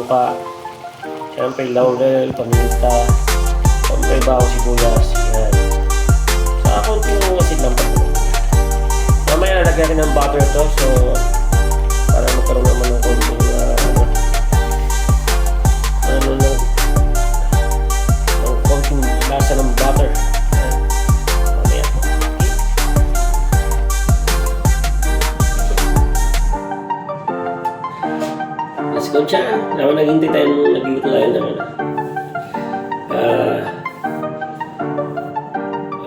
suka, siyempre laurel, paminta, siyempre bawang sibuyas. Yan. Sa konting asin lang pa. Mamaya lagyan rin ng butter to, so para magkaroon naman ng konting konting lasa ng butter. Yan. Mamaya. Let's go dyan. Naman naghintay tayo nung nagluto tayo naman.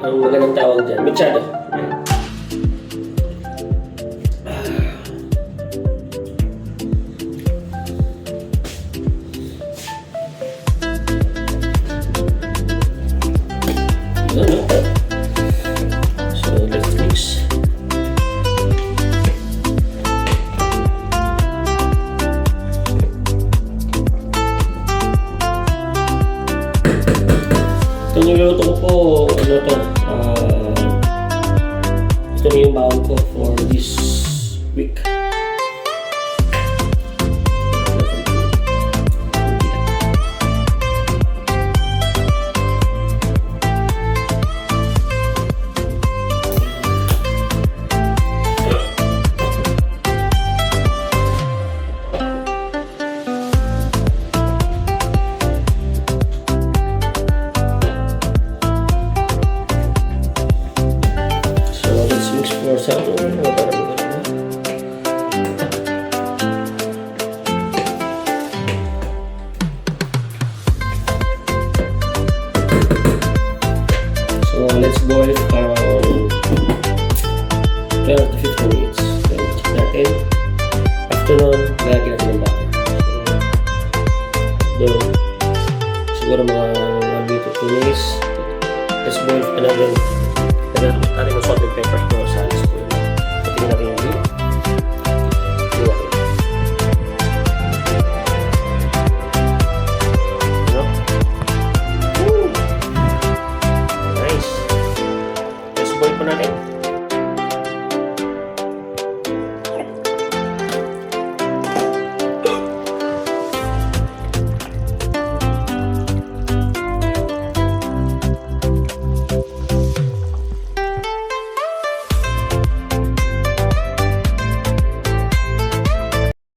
Ang magandang tawag dyan, mechado. So let's mix. Ito niluto ko po, ito na yung baon ko for this week. So let's boil it around 12 to 15 minutes.